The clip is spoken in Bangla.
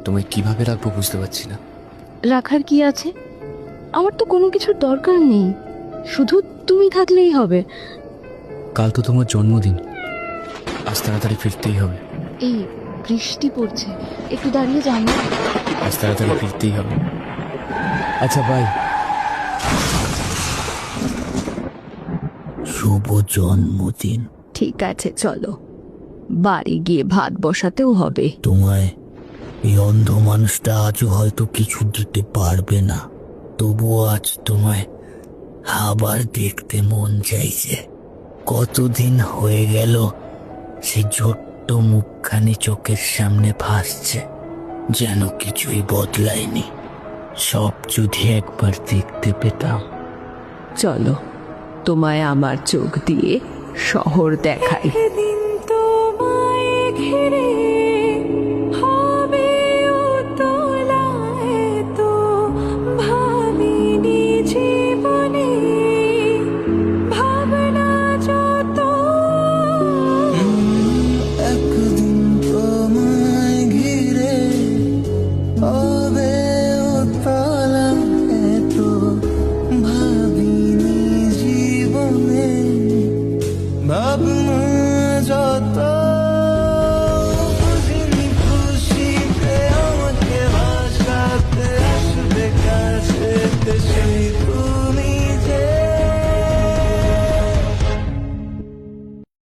তোমায় কিভাবে রাখবো বুঝতে পারছি না। রাখার কি আছে? আমার তো কোনো কিছুর দরকার নেই, শুধু তুমি থাকলেই হবে। কাল তো তোমার জন্মদিন, আজ তাড়াতাড়ি ফিরতেই হবে। এই বৃষ্টি পড়ছে, একটু দাঁড়িয়ে যান না। আজ তাড়াতাড়ি ফিরতেই হবে। আচ্ছা বাই। শুভ জন্মদিন। ঠিক আছে, চলো বাড়ি গিয়ে ভাত বসাতেও হবে। তোমায় এই অন্ধ মানুষটা আজও হয়তো কিছু দিতে পারবে না, তবুও আজ তোমায় আবার দেখতে মন চাইছে। কতদিন হয়ে গেল সেই ছোট্ট মুখখানি চোখের সামনে ভাসছে, যেন কিছুই বদলায়নি। সব যদি একবার দেখতে পেতাম। চলো তোমায় আমার চোখ দিয়ে শহর দেখাই। দিন তোমায় ঘিরে